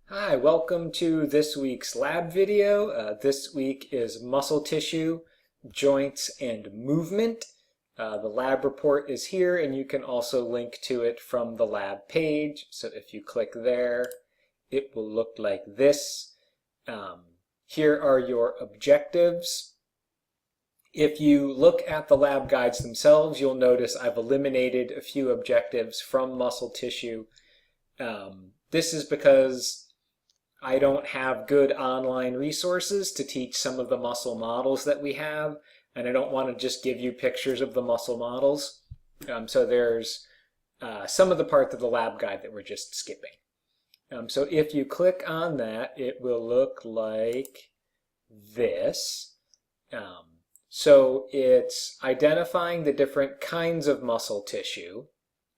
Hi, welcome to this week's lab video. This week is muscle tissue, joints, and movement. The lab report is here, and you can also link to it from the lab page. So if you click there, it will look like this. Here are your objectives. If you look at the lab guides themselves, you'll notice I've eliminated a few objectives from muscle tissue. This is because I don't have good online resources to teach some of the muscle models that we have, and I don't want to just give you pictures of the muscle models. So there's some of the parts of the lab guide that we're just skipping. So if you click on that, it will look like this. So it's identifying the different kinds of muscle tissue,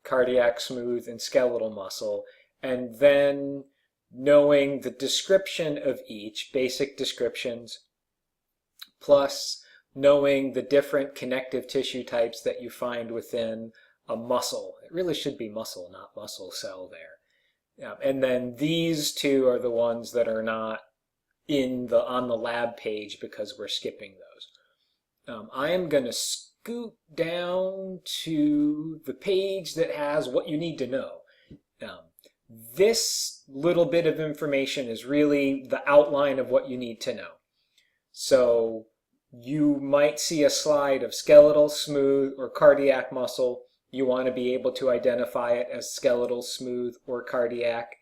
cardiac, smooth, and skeletal muscle, and then knowing the description of each, basic descriptions, plus knowing the different connective tissue types that you find within a muscle. It really should be muscle, not muscle cell there. And then these two are the ones that are not on the lab page because we're skipping those. I am going to scoot down to the page that has what you need to know. This little bit of information is really the outline of what you need to know. So you might see a slide of skeletal, smooth, or cardiac muscle. You want to be able to identify it as skeletal, smooth, or cardiac.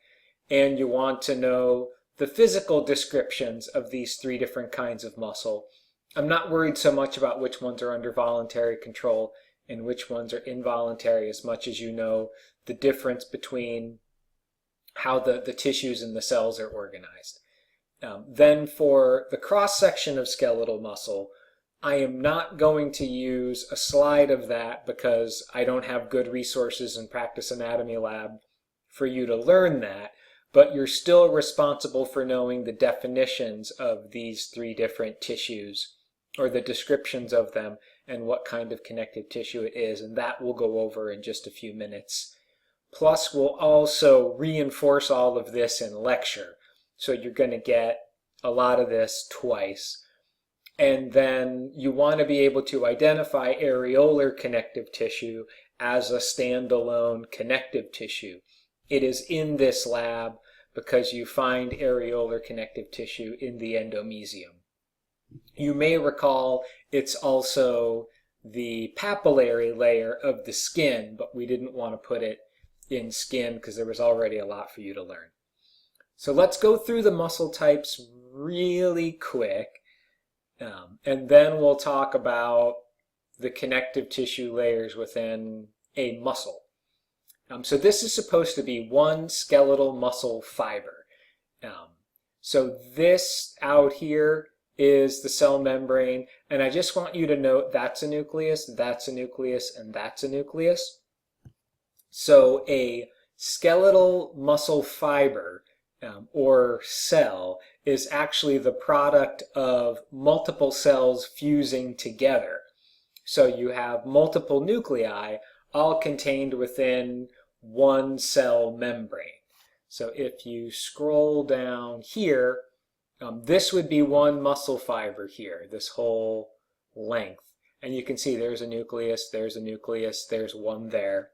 And you want to know the physical descriptions of these three different kinds of muscle. I'm not worried so much about which ones are under voluntary control and which ones are involuntary, as much as you know the difference between how the tissues and the cells are organized. Then for the cross-section of skeletal muscle, I am not going to use a slide of that because I don't have good resources in Practice Anatomy Lab for you to learn that, but you're still responsible for knowing the definitions of these three different tissues, or the descriptions of them, and what kind of connective tissue it is, and that we'll go over in just a few minutes. Plus, we'll also reinforce all of this in lecture. So you're going to get a lot of this twice. And then you want to be able to identify areolar connective tissue as a standalone connective tissue. It is in this lab because you find areolar connective tissue in the endomysium. You may recall it's also the papillary layer of the skin, but we didn't want to put it in skin because there was already a lot for you to learn. So let's go through the muscle types really quick, and then we'll talk about the connective tissue layers within a muscle. So this is supposed to be one skeletal muscle fiber. So this out here is the cell membrane, and I just want you to note that's a nucleus, that's a nucleus, and that's a nucleus. So a skeletal muscle fiber, or cell, is actually the product of multiple cells fusing together. So you have multiple nuclei all contained within one cell membrane. So if you scroll down here, this would be one muscle fiber here, this whole length. And you can see there's a nucleus, there's one there.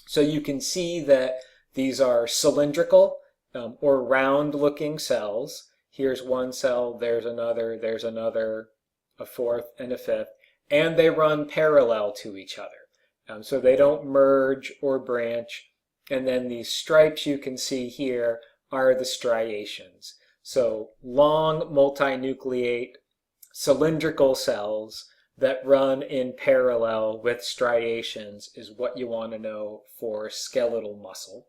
So you can see that these are cylindrical or round-looking cells. Here's one cell, there's another, a fourth, and a fifth, and they run parallel to each other. So they don't merge or branch. And then these stripes you can see here are the striations. So long multinucleate cylindrical cells that run in parallel with striations is what you want to know for skeletal muscle.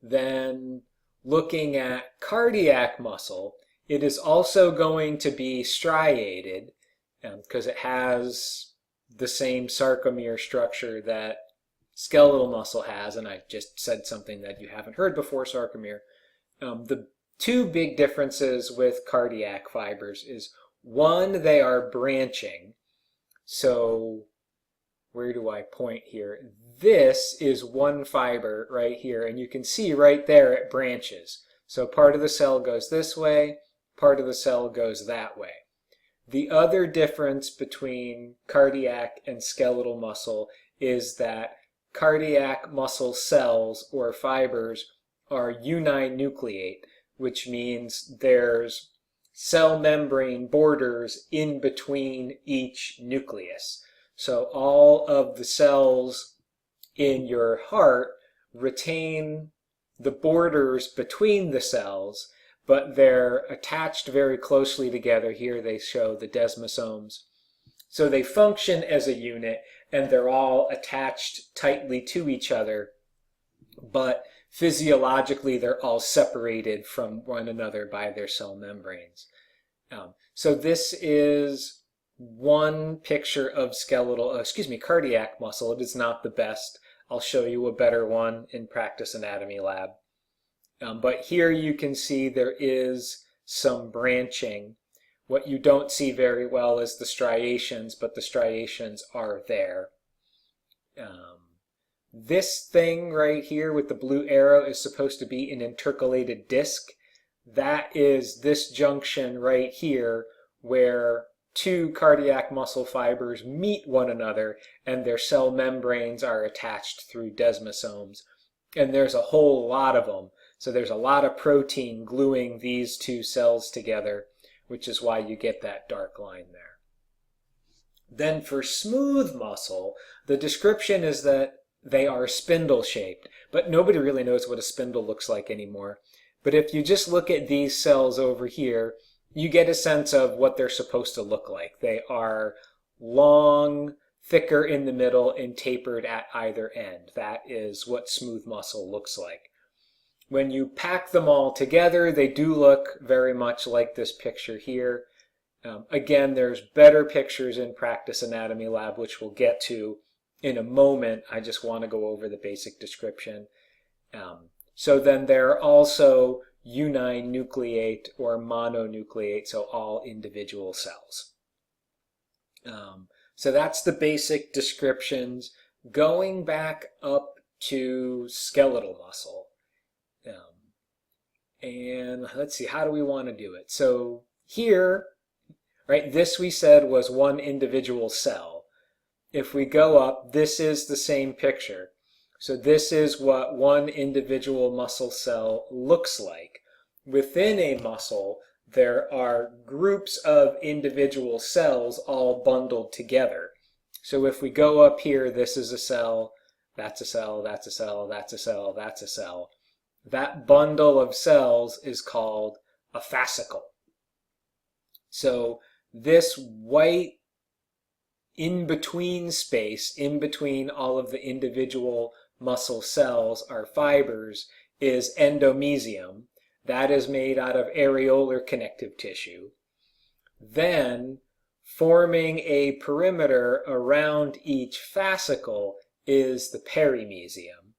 Then looking at cardiac muscle, it is also going to be striated because it has the same sarcomere structure that skeletal muscle has, and I just said something that you haven't heard before, sarcomere. The two big differences with cardiac fibers is, one, they are branching. So where do I point here? this is one fiber right here, and you can see right there it branches. So part of the cell goes this way, part of the cell goes that way. The other difference between cardiac and skeletal muscle is that cardiac muscle cells or fibers are uninucleate, which means there's cell membrane borders in between each nucleus. So all of the cells in your heart retain the borders between the cells, but they're attached very closely together. Here they show the desmosomes. So they function as a unit, and they're all attached tightly to each other, but physiologically they're all separated from one another by their cell membranes. So this is one picture of cardiac muscle. It is not the best. I'll show you a better one in practice anatomy lab. But here you can see there is some branching. What you don't see very well is the striations, but the striations are there. This thing right here with the blue arrow is supposed to be an intercalated disc. That is this junction right here where two cardiac muscle fibers meet one another and their cell membranes are attached through desmosomes. And there's a whole lot of them. So there's a lot of protein gluing these two cells together, which is why you get that dark line there. Then for smooth muscle, the description is that they are spindle-shaped, but nobody really knows what a spindle looks like anymore. But if you just look at these cells over here, you get a sense of what they're supposed to look like. They are long, thicker in the middle, and tapered at either end. That is what smooth muscle looks like. When you pack them all together, they do look very much like this picture here. Again, there's better pictures in practice anatomy lab, which we'll get to in a moment. I just want to go over the basic description. So then they're also uninucleate or mononucleate, so all individual cells. So that's the basic descriptions. Going back up to skeletal muscle. And let's see, how do we want to do it? So here, right, this we said was one individual cell. If we go up, this is the same picture. So this is what one individual muscle cell looks like. Within a muscle, there are groups of individual cells all bundled together. So if we go up here, this is a cell, that's a cell, that's a cell, that's a cell, that's a cell. That bundle of cells is called a fascicle. So this white in-between space, in between all of the individual muscle cells, are fibers, is endomysium. That is made out of areolar connective tissue. Then, forming a perimeter around each fascicle is the perimysium.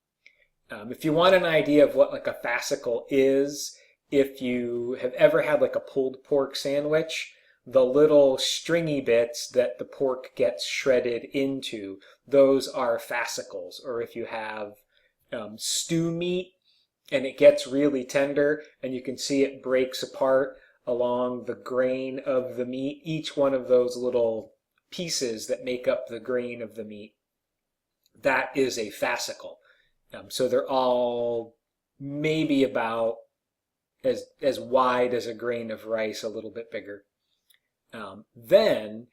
If you want an idea of what like a fascicle is, if you have ever had like a pulled pork sandwich, the little stringy bits that the pork gets shredded into, those are fascicles. Or if you have stew meat and it gets really tender and you can see it breaks apart along the grain of the meat, each one of those little pieces that make up the grain of the meat, that is a fascicle. So they're all maybe about as wide as a grain of rice, a little bit bigger. Then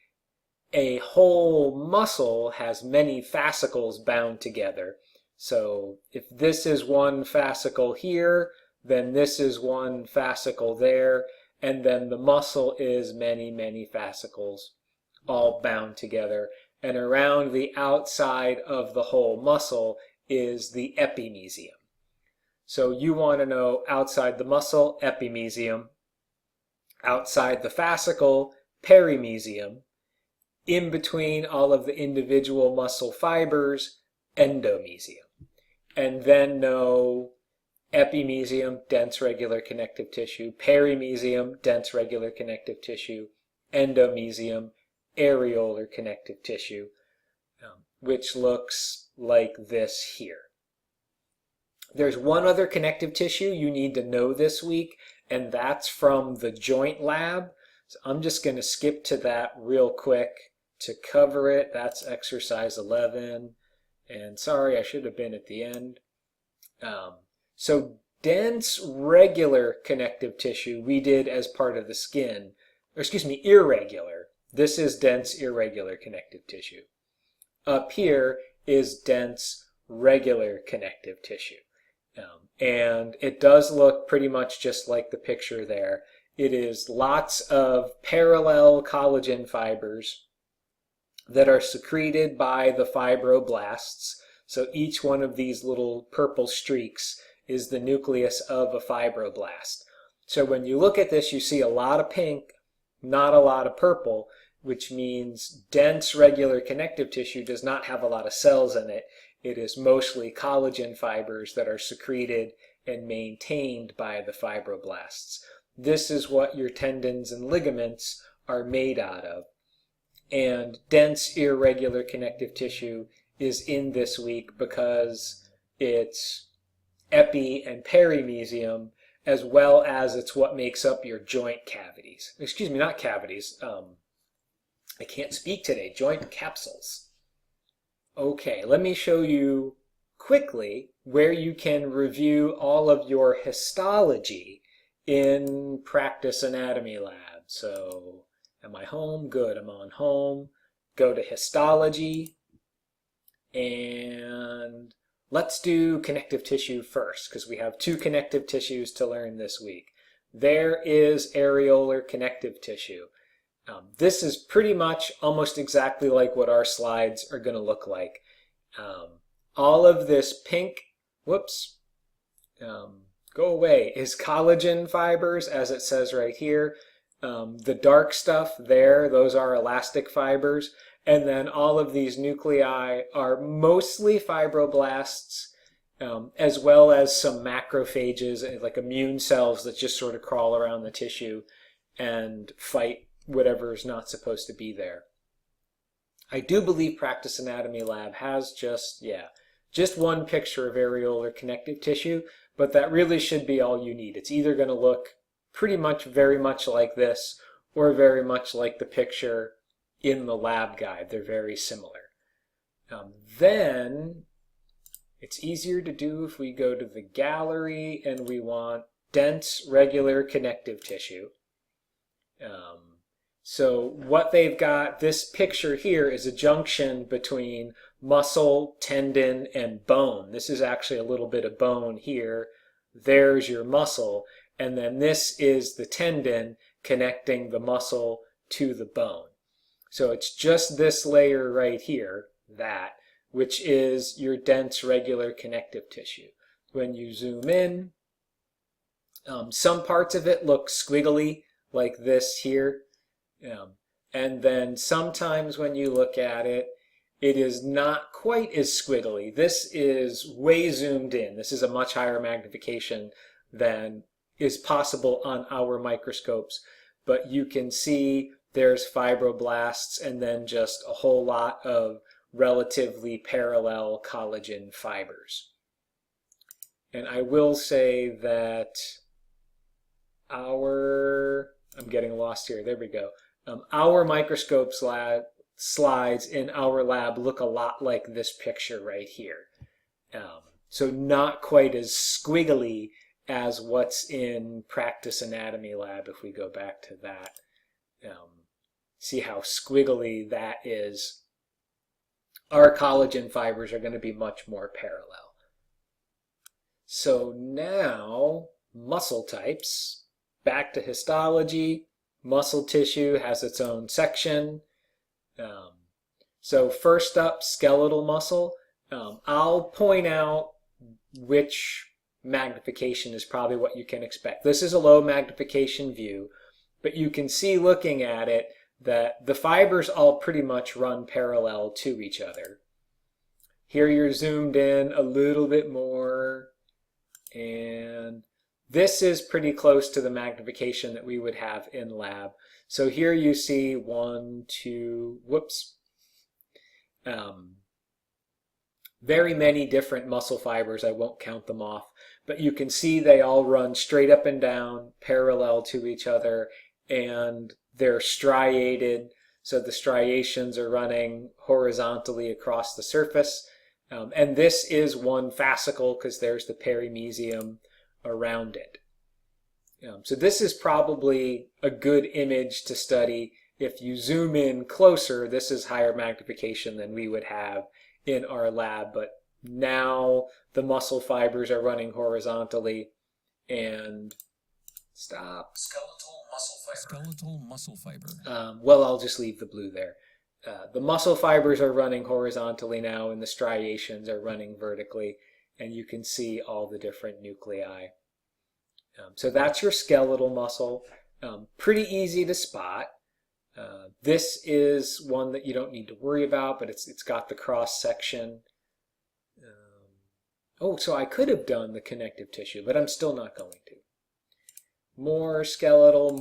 a whole muscle has many fascicles bound together. So if this is one fascicle here, then this is one fascicle there, and then the muscle is many, many fascicles all bound together. And around the outside of the whole muscle is the epimysium. So you want to know outside the muscle, epimysium, outside the fascicle, perimysium, in between all of the individual muscle fibers, endomysium. And then know epimysium, dense regular connective tissue, perimysium, dense regular connective tissue, endomysium, areolar connective tissue, which looks like this here. There's one other connective tissue you need to know this week, and that's from the joint lab. So I'm just going to skip to that real quick to cover it. That's exercise 11. And sorry, I should have been at the end. So dense regular connective tissue we did as part of the skin, or excuse me, irregular. This is dense irregular connective tissue. Up here is dense regular connective tissue. And it does look pretty much just like the picture there. It is lots of parallel collagen fibers that are secreted by the fibroblasts. So each one of these little purple streaks is the nucleus of a fibroblast. So when you look at this, you see a lot of pink, not a lot of purple, which means dense regular connective tissue does not have a lot of cells in it. It is mostly collagen fibers that are secreted and maintained by the fibroblasts. This is what your tendons and ligaments are made out of. And dense irregular connective tissue is in this week because it's epi and perimysium, as well as it's what makes up your joint cavities. Excuse me, not cavities. I can't speak today. Joint capsules. Okay, let me show you quickly where you can review all of your histology in Practice Anatomy Lab. So, am I home? Good, I'm on home. Go to histology, and let's do connective tissue first, because we have two connective tissues to learn this week. There is areolar connective tissue. This is pretty much almost exactly like what our slides are going to look like. All of this pink, whoops, go away, is collagen fibers, as it says right here. The dark stuff there, those are elastic fibers. And then all of these nuclei are mostly fibroblasts, as well as some macrophages, like immune cells that just sort of crawl around the tissue and fight whatever is not supposed to be there. I do believe Practice Anatomy Lab has just one picture of areolar connective tissue, but that really should be all you need. It's either going to look pretty much very much like this or very much like the picture in the lab guide. They're very similar. Then it's easier to do if we go to the gallery and we want dense regular connective tissue. So what they've got, this picture here is a junction between muscle, tendon, and bone. This is actually a little bit of bone here. There's your muscle. And then this is the tendon connecting the muscle to the bone. So it's just this layer right here, which is your dense regular connective tissue. When you zoom in, some parts of it look squiggly, like this here. And then sometimes when you look at it, it is not quite as squiggly. This is way zoomed in. This is a much higher magnification than is possible on our microscopes. But you can see there's fibroblasts and then just a whole lot of relatively parallel collagen fibers. And I will say that I'm getting lost here. There we go. Our microscope slides in our lab look a lot like this picture right here. So not quite as squiggly as what's in Practice Anatomy Lab. If we go back to that, see how squiggly that is. Our collagen fibers are going to be much more parallel. So now, muscle types. Back to histology. Muscle tissue has its own section. So first up, skeletal muscle. I'll point out which magnification is probably what you can expect. This is a low magnification view, but you can see looking at it that the fibers all pretty much run parallel to each other. Here you're zoomed in a little bit more, and this is pretty close to the magnification that we would have in lab. So here you see 1, 2, whoops. very many different muscle fibers. I won't count them off, but you can see they all run straight up and down, parallel to each other, and they're striated. So the striations are running horizontally across the surface. And this is one fascicle because there's the perimysium around it. So this is probably a good image to study. If you zoom in closer, this is higher magnification than we would have in our lab, but now the muscle fibers are running horizontally and Skeletal muscle fiber. Well, I'll just leave the blue there. The muscle fibers are running horizontally now and the striations are running vertically, and you can see all the different nuclei. So that's your skeletal muscle. Pretty easy to spot. This is one that you don't need to worry about, but it's got the cross section. Oh, so I could have done the connective tissue, but I'm still not going to. More skeletal,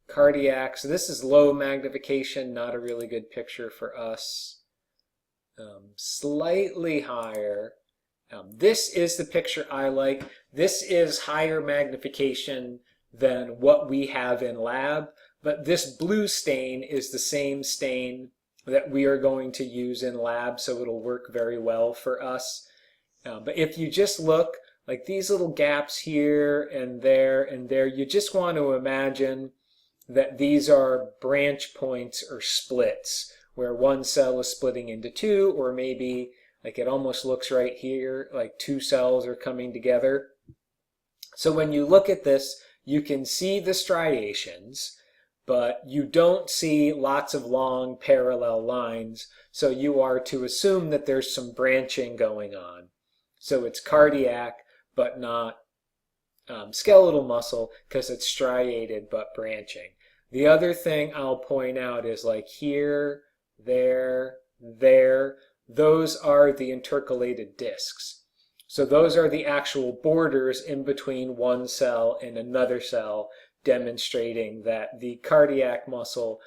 cardiac. So this is low magnification, not a really good picture for us. Slightly higher. This is the picture I like. This is higher magnification than what we have in lab, but this blue stain is the same stain that we are going to use in lab, so it'll work very well for us. But if you just look, like these little gaps here and there, you just want to imagine that these are branch points or splits, where one cell is splitting into two, or maybe like it almost looks right here, like two cells are coming together. So when you look at this, you can see the striations, but you don't see lots of long parallel lines, so you are to assume that there's some branching going on. So it's cardiac, but not skeletal muscle, because it's striated but branching. The other thing I'll point out is like here, there, those are the intercalated discs. So those are the actual borders in between one cell and another cell, demonstrating that the cardiac muscle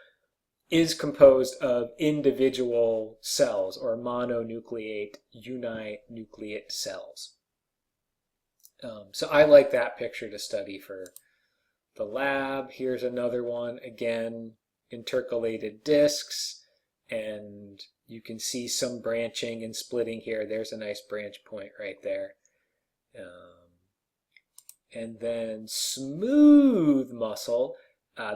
is composed of individual cells, or mononucleate, uninucleate cells. So I like that picture to study for the lab. Here's another one, again, intercalated discs, and you can see some branching and splitting here. There's a nice branch point right there. And then smooth muscle.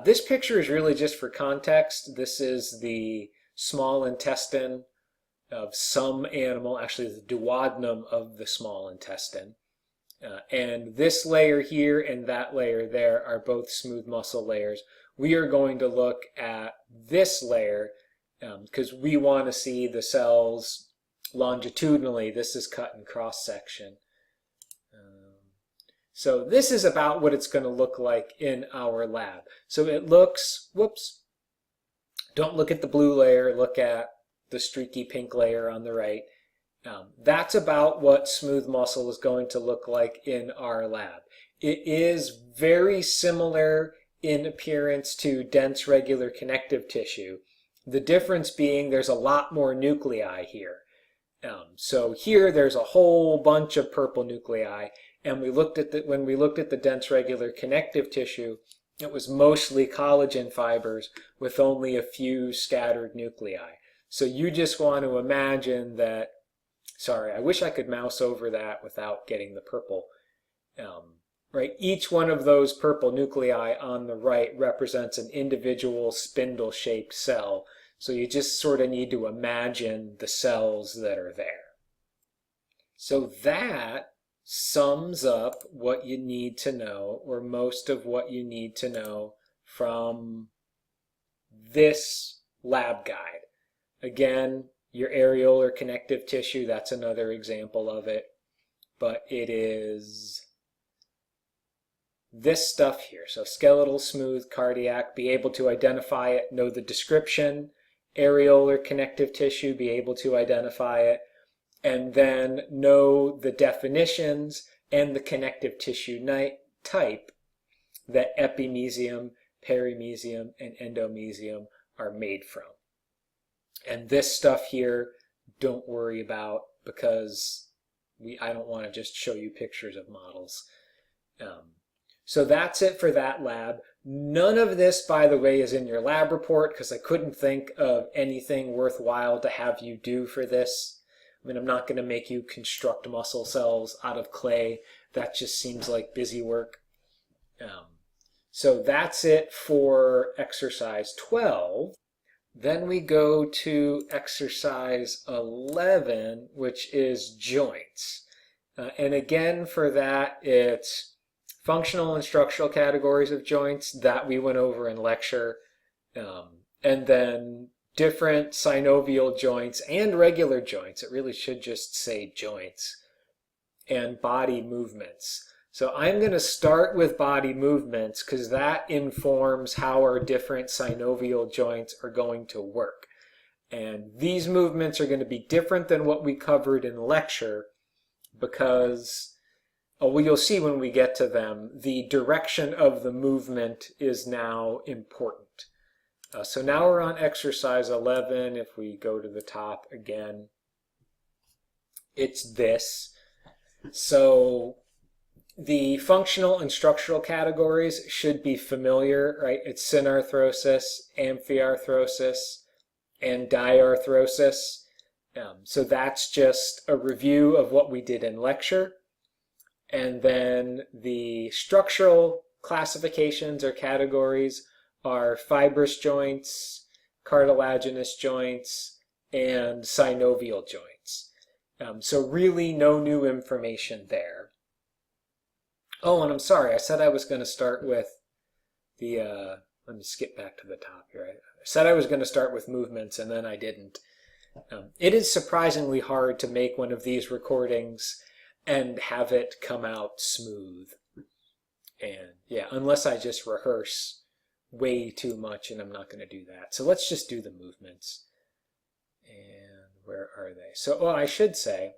This picture is really just for context. This is the small intestine of some animal, actually the duodenum of the small intestine. And this layer here and that layer there are both smooth muscle layers. We are going to look at this layer because we want to see the cells longitudinally. This is cut in cross section. So this is about what it's going to look like in our lab. So it looks, whoops, don't look at the blue layer, look at the streaky pink layer on the right. That's about what smooth muscle is going to look like in our lab. It is very similar in appearance to dense regular connective tissue. The difference being there's a lot more nuclei here. So here there's a whole bunch of purple nuclei, and when we looked at the dense regular connective tissue, it was mostly collagen fibers with only a few scattered nuclei. So you just want to imagine that, sorry, I wish I could mouse over that without getting the purple. Right, each one of those purple nuclei on the right represents an individual spindle-shaped cell. So you just sort of need to imagine the cells that are there. So that sums up what you need to know, or most of what you need to know from this lab guide. Again, your areolar connective tissue, that's another example of it. But it is this stuff here. So skeletal, smooth, cardiac, be able to identify it, know the description. Areolar connective tissue, be able to identify it. And then know the definitions and the connective tissue type that epimysium, perimysium, and endomysium are made from. And this stuff here don't worry about, because I don't want to just show you pictures of models. So that's it for that lab. None of this, by the way, is in your lab report because I couldn't think of anything worthwhile to have you do for this. I mean, I'm not going to make you construct muscle cells out of clay. That just seems like busy work. So that's it for exercise 12. Then we go to exercise 11, which is joints. And again, for that, it's functional and structural categories of joints that we went over in lecture, and then different synovial joints and regular joints. It really should just say joints, and body movements. So I'm going to start with body movements because that informs how our different synovial joints are going to work. And these movements are going to be different than what we covered in lecture because, well, you'll see when we get to them, the direction of the movement is now important. So now we're on exercise 11. If we go to the top again, it's this. So the functional and structural categories should be familiar, right? It's synarthrosis, amphiarthrosis, and diarthrosis. So that's just a review of what we did in lecture. And then the structural classifications or categories are fibrous joints, cartilaginous joints, and synovial joints. So really no new information there. Oh, and I'm sorry, I said I was going to start with the, let me skip back to the top here. I said I was going to start with movements, and then I didn't. It is surprisingly hard to make one of these recordings and have it come out smooth. And yeah, unless I just rehearse way too much, and I'm not going to do that. So let's just do the movements. And where are they? So, I should say,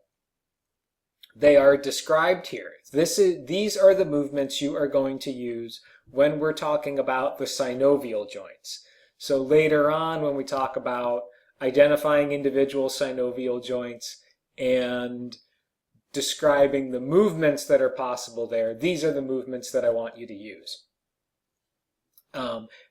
they are described here. These are the movements you are going to use when we're talking about the synovial joints. So later on, when we talk about identifying individual synovial joints and describing the movements that are possible there, these are the movements that I want you to use.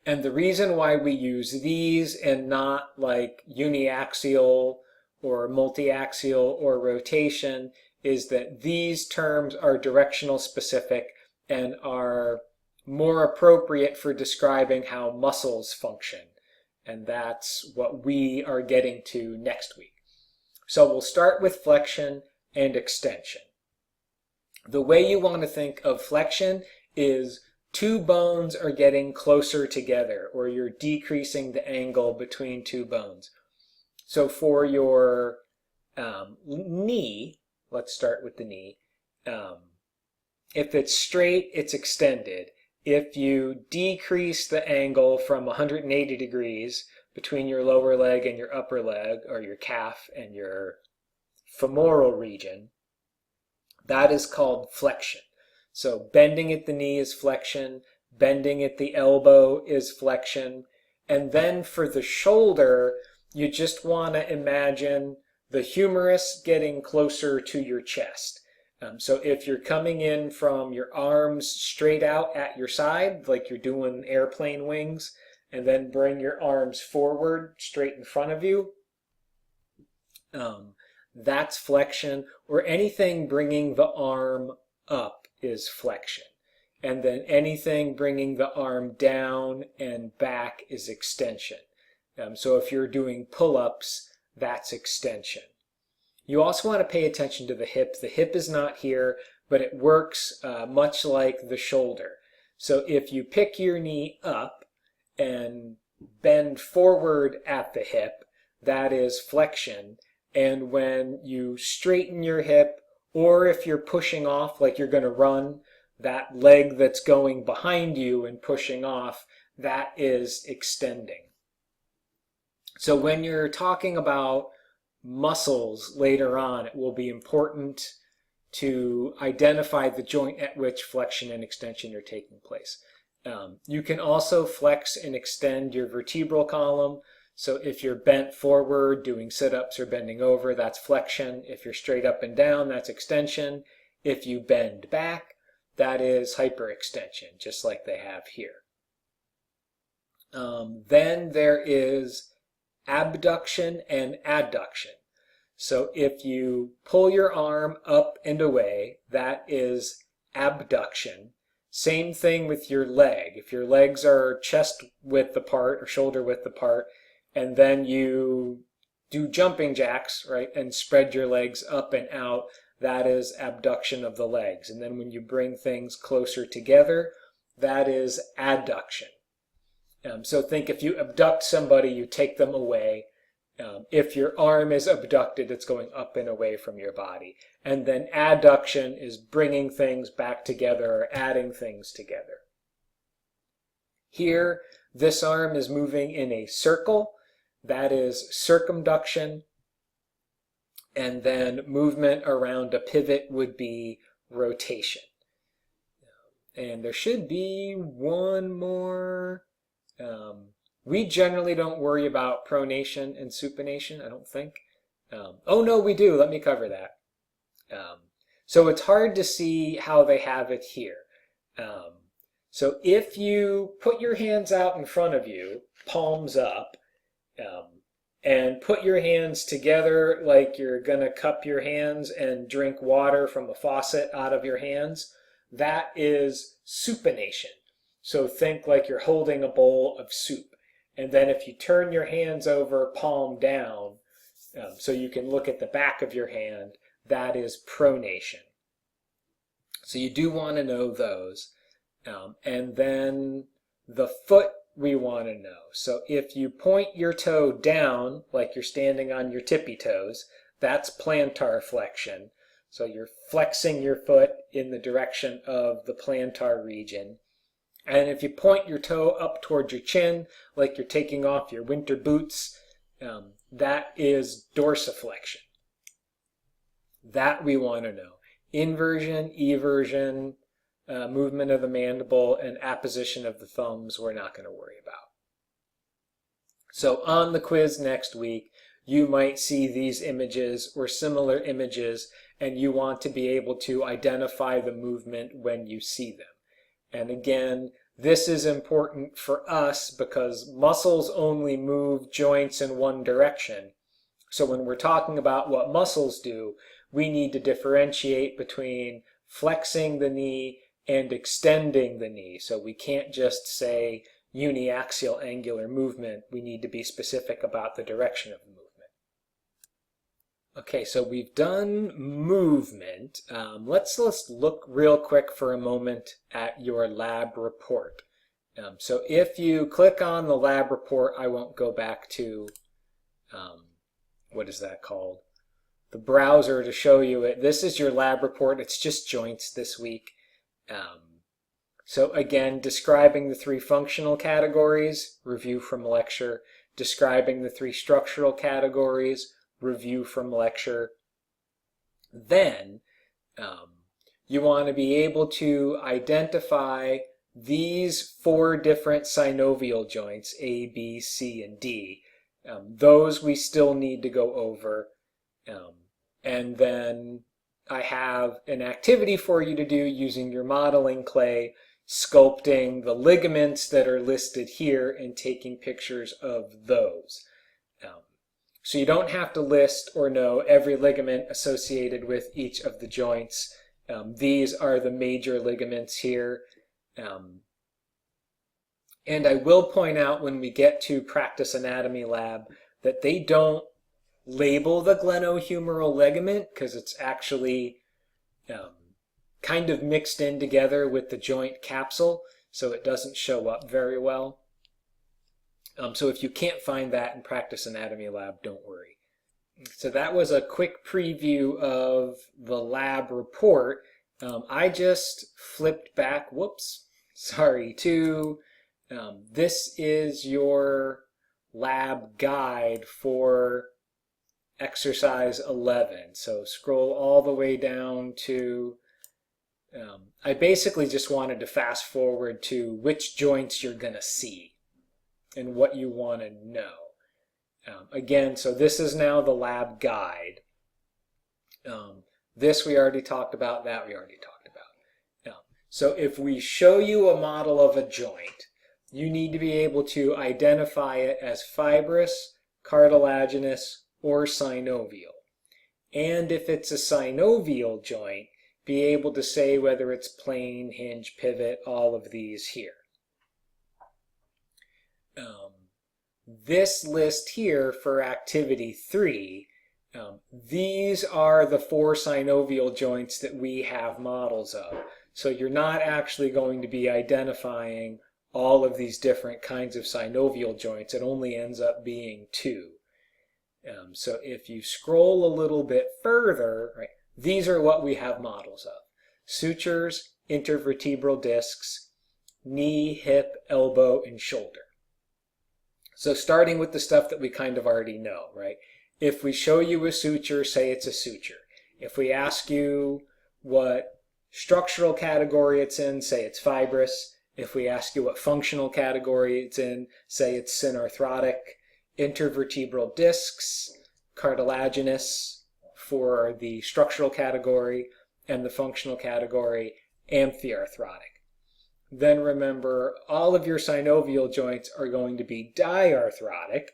And the reason why we use these and not like uniaxial or multiaxial or rotation is that these terms are directional specific and are more appropriate for describing how muscles function. And that's what we are getting to next week. So we'll start with flexion and extension. The way you want to think of flexion is two bones are getting closer together, or you're decreasing the angle between two bones. So for your knee, let's start with the knee. If it's straight, it's extended. If you decrease the angle from 180 degrees between your lower leg and your upper leg, or your calf and your femoral region, that is called flexion. So bending at the knee is flexion, bending at the elbow is flexion, and then for the shoulder, you just want to imagine the humerus getting closer to your chest. So if you're coming in from your arms straight out at your side, like you're doing airplane wings, and then bring your arms forward straight in front of you, that's flexion, or anything bringing the arm up is flexion. And then anything bringing the arm down and back is extension. So if you're doing pull-ups, that's extension. You also want to pay attention to the hip. The hip is not here, but it works much like the shoulder. So if you pick your knee up and bend forward at the hip, that is flexion. And when you straighten your hip, or if you're pushing off like you're going to run, that leg that's going behind you and pushing off, that is extending. So when you're talking about muscles later on, it will be important to identify the joint at which flexion and extension are taking place. You can also flex and extend your vertebral column. So if you're bent forward doing sit-ups or bending over, that's flexion. If you're straight up and down, that's extension. If you bend back, that is hyperextension, just like they have here. Then there is abduction and adduction. So if you pull your arm up and away, that is abduction. Same thing with your leg. If your legs are chest width apart or shoulder width apart, and then you do jumping jacks, right, and spread your legs up and out, that is abduction of the legs. And then when you bring things closer together, that is adduction. So think if you abduct somebody, you take them away. If your arm is abducted, it's going up and away from your body. And then adduction is bringing things back together or adding things together. Here, this arm is moving in a circle. That is circumduction. And then movement around a pivot would be rotation. And there should be one more. We generally don't worry about pronation and supination, I don't think. Oh no, we do. Let me cover that. So it's hard to see how they have it here. So if you put your hands out in front of you, palms up, and put your hands together like you're going to cup your hands and drink water from a faucet out of your hands, that is supination. So think like you're holding a bowl of soup. And then if you turn your hands over palm down, so you can look at the back of your hand, that is pronation. So you do want to know those. And then the foot we want to know. So if you point your toe down, like you're standing on your tippy toes, that's plantar flexion. So you're flexing your foot in the direction of the plantar region. And if you point your toe up towards your chin, like you're taking off your winter boots, that is dorsiflexion. That we want to know. Inversion, eversion, movement of the mandible, and apposition of the thumbs, we're not going to worry about. So on the quiz next week, you might see these images or similar images, and you want to be able to identify the movement when you see them. And again, this is important for us because muscles only move joints in one direction. So when we're talking about what muscles do, we need to differentiate between flexing the knee and extending the knee. So we can't just say uniaxial angular movement. We need to be specific about the direction of the movement. Okay, so we've done movement. Let's look real quick for a moment at your lab report. So if you click on the lab report, I won't go back to, what is that called? The browser to show you it. This is your lab report. It's just joints this week. So again, describing the 3 functional categories, review from lecture. Describing the 3 structural categories, review from lecture. Then you want to be able to identify these 4 different synovial joints, A, B, C, and D. Those we still need to go over. And then I have an activity for you to do using your modeling clay, sculpting the ligaments that are listed here and taking pictures of those. So you don't have to list or know every ligament associated with each of the joints. These are the major ligaments here. And I will point out when we get to practice anatomy lab that they don't label the glenohumeral ligament because it's actually kind of mixed in together with the joint capsule, so it doesn't show up very well. So if you can't find that in practice anatomy lab, don't worry. So that was a quick preview of the lab report. I just flipped back, to this is your lab guide for exercise 11. So scroll all the way down to, I basically just wanted to fast forward to which joints you're going to see and what you want to know. Again, so this is now the lab guide. This we already talked about, that we already talked about. So if we show you a model of a joint, you need to be able to identify it as fibrous, cartilaginous, or synovial. And if it's a synovial joint, be able to say whether it's plane, hinge, pivot, all of these here. This list here for activity 3, these are the 4 synovial joints that we have models of. So you're not actually going to be identifying all of these different kinds of synovial joints. It only ends up being 2. So if you scroll a little bit further, right, these are what we have models of. Sutures, intervertebral discs, knee, hip, elbow, and shoulder. So starting with the stuff that we kind of already know, right? If we show you a suture, say it's a suture. If we ask you what structural category it's in, say it's fibrous. If we ask you what functional category it's in, say it's synarthrotic. Intervertebral discs, cartilaginous for the structural category, and the functional category, amphiarthrotic. Then remember, all of your synovial joints are going to be diarthrotic,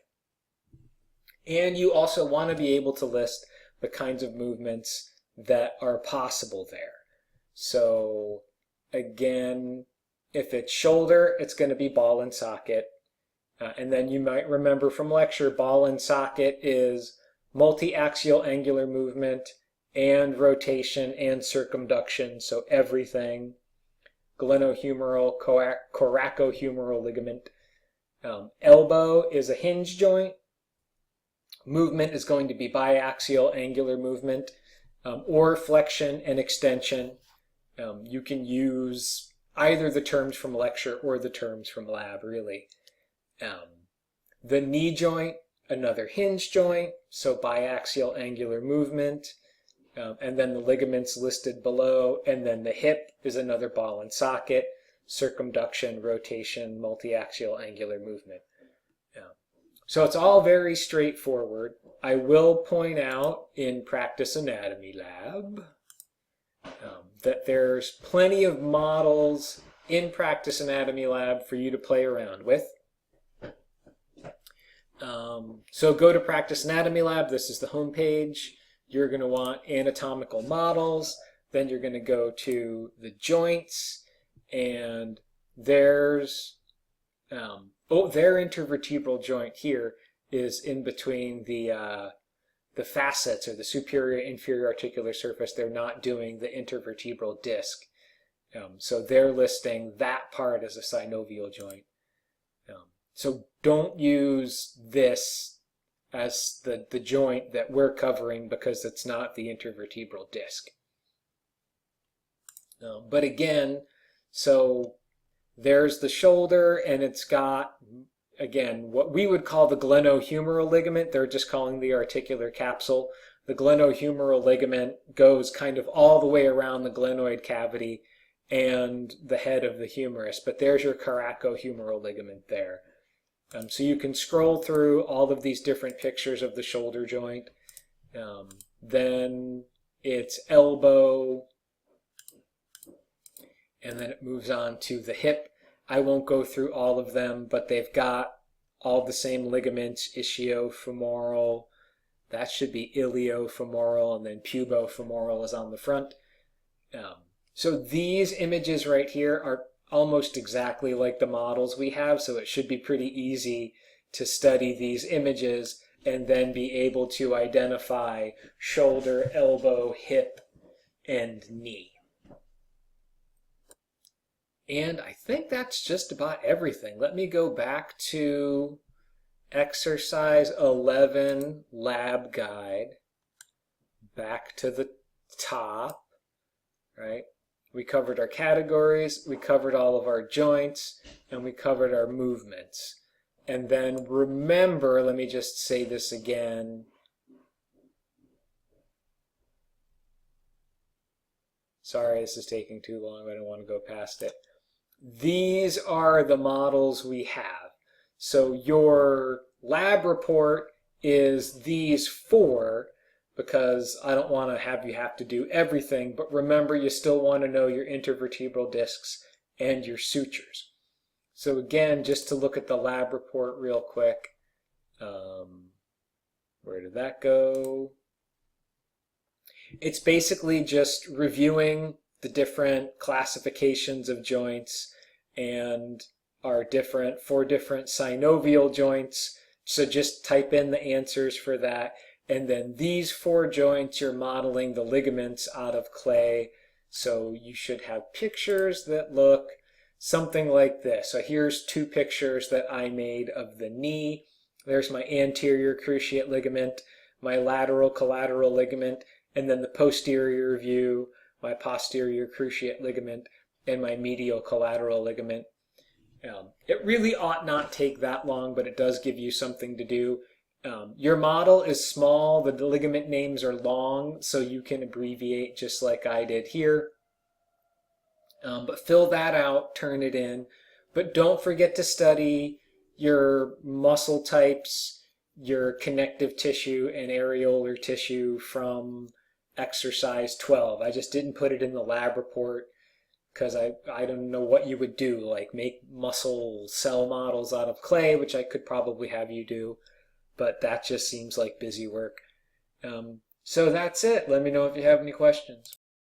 and you also want to be able to list the kinds of movements that are possible there. So again, if it's shoulder, it's going to be ball and socket. And then you might remember from lecture, ball and socket is multi-axial angular movement and rotation and circumduction, so everything. Glenohumeral, coracohumeral ligament. Elbow is a hinge joint. Movement is going to be biaxial angular movement, or flexion and extension. You can use either the terms from lecture or the terms from lab, really. The knee joint, another hinge joint, so biaxial angular movement, and then the ligaments listed below, and then the hip is another ball and socket, circumduction, rotation, multi-axial angular movement. So it's all very straightforward. I will point out in Practice Anatomy Lab that there's plenty of models in Practice Anatomy Lab for you to play around with. So go to Practice Anatomy Lab. This is the home page. You're going to want anatomical models. Then you're going to go to the joints, and there's their intervertebral joint here is in between the facets, or the superior inferior articular surface. They're not doing the intervertebral disc. So they're listing that part as a synovial joint. So don't use this as the joint that we're covering, because it's not the intervertebral disc. But again, so there's the shoulder, and it's got, again, what we would call the glenohumeral ligament. They're just calling the articular capsule. The glenohumeral ligament goes kind of all the way around the glenoid cavity and the head of the humerus. But there's your coracohumeral ligament there. So you can scroll through all of these different pictures of the shoulder joint. Then it's elbow, and then it moves on to the hip. I won't go through all of them, but they've got all the same ligaments, ischiofemoral, that should be iliofemoral, and then pubofemoral is on the front. So these images right here are almost exactly like the models we have, so it should be pretty easy to study these images and then be able to identify shoulder, elbow, hip, and knee. And I think that's just about everything. Let me go back to exercise 11, lab guide, back to the top, right? We covered our categories, we covered all of our joints, and we covered our movements. And then remember, let me just say this again. Sorry, this is taking too long. I don't want to go past it. These are the models we have. So your lab report is these four, because I don't want to have to do everything, but remember you still want to know your intervertebral discs and your sutures. So again, just to look at the lab report real quick, where did that go? It's basically just reviewing the different classifications of joints and our four different synovial joints. So just type in the answers for that. And then these four joints, you're modeling the ligaments out of clay. So you should have pictures that look something like this. So here's two pictures that I made of the knee. There's my anterior cruciate ligament, my lateral collateral ligament, and then the posterior view, my posterior cruciate ligament, and my medial collateral ligament. It really ought not take that long, but it does give you something to do. Your model is small, the ligament names are long, so you can abbreviate just like I did here. But fill that out, turn it in. But don't forget to study your muscle types, your connective tissue and areolar tissue from exercise 12. I just didn't put it in the lab report because I don't know what you would do, like make muscle cell models out of clay, which I could probably have you do, but that just seems like busy work. So that's it. Let me know if you have any questions.